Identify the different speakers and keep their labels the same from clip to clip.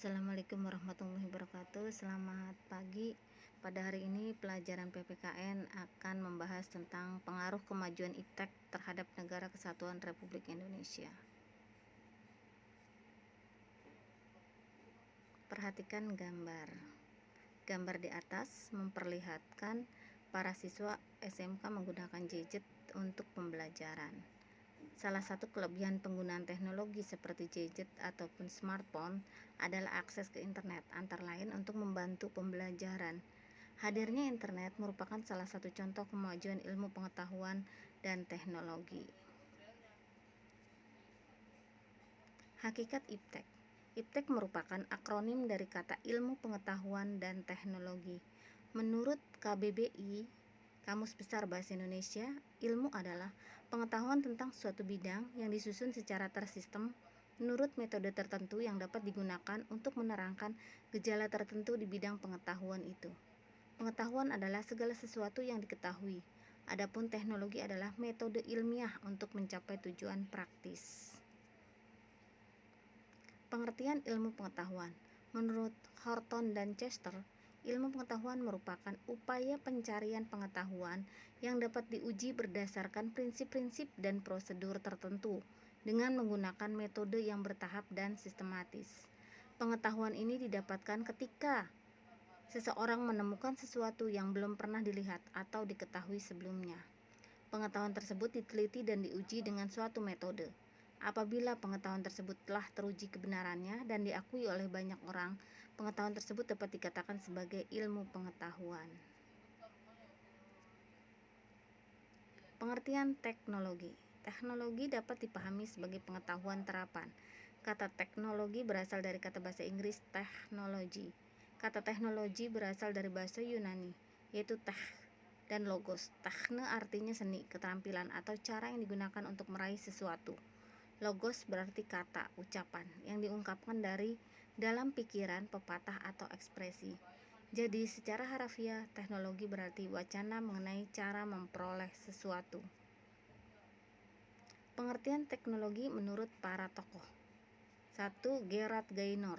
Speaker 1: Assalamualaikum warahmatullahi wabarakatuh. Selamat pagi. Pada hari ini pelajaran PPKN akan membahas tentang pengaruh kemajuan iptek terhadap Negara Kesatuan Republik Indonesia. Perhatikan gambar. Gambar di atas memperlihatkan para siswa SMK menggunakan gadget untuk pembelajaran. Salah satu kelebihan penggunaan teknologi seperti gadget ataupun smartphone adalah akses ke internet, antara lain untuk membantu pembelajaran. Hadirnya internet merupakan salah satu contoh kemajuan ilmu pengetahuan dan teknologi. Hakikat iptek. Iptek merupakan akronim dari kata ilmu pengetahuan dan teknologi. Menurut KBBI, Kamus Besar Bahasa Indonesia, ilmu adalah pengetahuan tentang suatu bidang yang disusun secara tersistem menurut metode tertentu yang dapat digunakan untuk menerangkan gejala tertentu di bidang pengetahuan itu. Pengetahuan adalah segala sesuatu yang diketahui. Adapun teknologi adalah metode ilmiah untuk mencapai tujuan praktis. Pengertian ilmu pengetahuan. Menurut Horton dan Chester, ilmu pengetahuan merupakan upaya pencarian pengetahuan yang dapat diuji berdasarkan prinsip-prinsip dan prosedur tertentu dengan menggunakan metode yang bertahap dan sistematis. Pengetahuan ini didapatkan ketika seseorang menemukan sesuatu yang belum pernah dilihat atau diketahui sebelumnya. Pengetahuan tersebut diteliti dan diuji dengan suatu metode. Apabila pengetahuan tersebut telah teruji kebenarannya dan diakui oleh banyak orang, pengetahuan tersebut dapat dikatakan sebagai ilmu pengetahuan. Pengertian teknologi. Teknologi dapat dipahami sebagai pengetahuan terapan. Kata teknologi berasal dari kata bahasa Inggris technology. Kata teknologi berasal dari bahasa Yunani, yaitu tech dan logos. Techne artinya seni, keterampilan, atau cara yang digunakan untuk meraih sesuatu. Logos berarti kata, ucapan yang diungkapkan dari dalam pikiran, pepatah, atau ekspresi. Jadi secara harafiah, teknologi berarti wacana mengenai cara memperoleh sesuatu. Pengertian teknologi menurut para tokoh. 1. Gerard Gaynor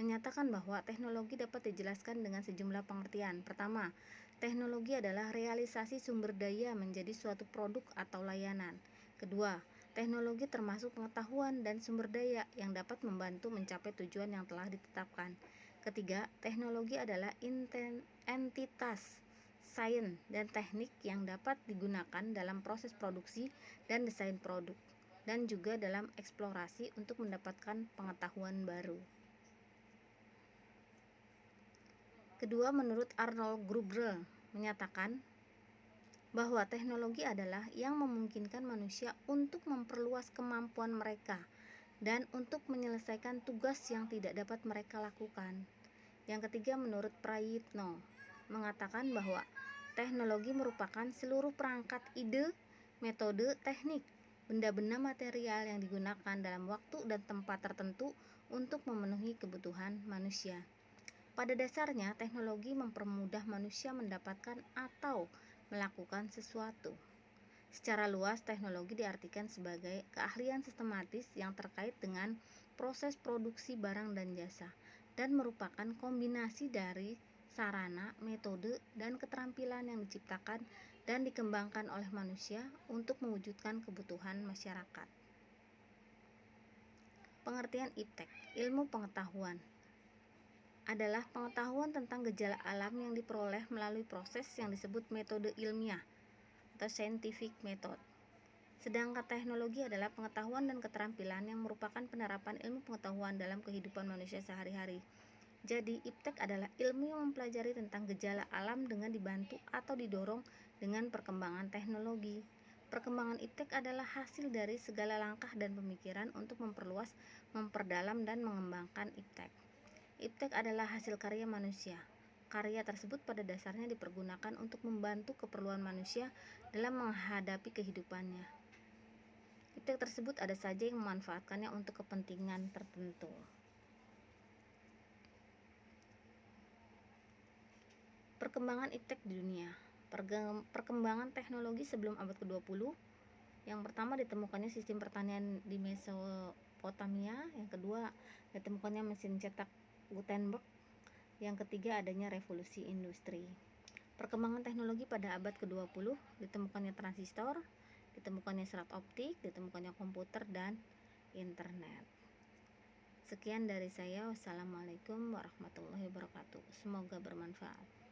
Speaker 1: menyatakan bahwa teknologi dapat dijelaskan dengan sejumlah pengertian. Pertama, teknologi adalah realisasi sumber daya menjadi suatu produk atau layanan. Kedua, teknologi termasuk pengetahuan dan sumber daya yang dapat membantu mencapai tujuan yang telah ditetapkan. Ketiga, teknologi adalah entitas sains dan teknik yang dapat digunakan dalam proses produksi dan desain produk, dan juga dalam eksplorasi untuk mendapatkan pengetahuan baru. Kedua, menurut Arnold Gruber menyatakan bahwa teknologi adalah yang memungkinkan manusia untuk memperluas kemampuan mereka dan untuk menyelesaikan tugas yang tidak dapat mereka lakukan. Yang ketiga, menurut Prayitno mengatakan bahwa teknologi merupakan seluruh perangkat ide, metode, teknik, benda-benda material yang digunakan dalam waktu dan tempat tertentu untuk memenuhi kebutuhan manusia. Pada dasarnya, teknologi mempermudah manusia mendapatkan atau melakukan sesuatu. Secara luas, teknologi diartikan sebagai keahlian sistematis yang terkait dengan proses produksi barang dan jasa, dan merupakan kombinasi dari sarana, metode, dan keterampilan yang diciptakan dan dikembangkan oleh manusia untuk mewujudkan kebutuhan masyarakat. Pengertian iptek, ilmu pengetahuan, adalah pengetahuan tentang gejala alam yang diperoleh melalui proses yang disebut metode ilmiah atau scientific method. Sedangkan teknologi adalah pengetahuan dan keterampilan yang merupakan penerapan ilmu pengetahuan dalam kehidupan manusia sehari-hari. Jadi, iptek adalah ilmu yang mempelajari tentang gejala alam dengan dibantu atau didorong dengan perkembangan teknologi. Perkembangan iptek adalah hasil dari segala langkah dan pemikiran untuk memperluas, memperdalam, dan mengembangkan iptek. Iptek adalah hasil karya manusia. Karya tersebut pada dasarnya dipergunakan untuk membantu keperluan manusia dalam menghadapi kehidupannya. Iptek tersebut ada saja yang memanfaatkannya untuk kepentingan tertentu. Perkembangan iptek di dunia. Perkembangan teknologi sebelum abad ke-20. Yang pertama, ditemukannya sistem pertanian di Mesopotamia Mesopotamia, yang kedua ditemukannya mesin cetak Gutenberg, yang ketiga adanya revolusi industri. Perkembangan teknologi pada abad ke-20, ditemukannya transistor, ditemukannya serat optik, ditemukannya komputer dan internet. Sekian dari saya. Wassalamualaikum warahmatullahi wabarakatuh. Semoga bermanfaat.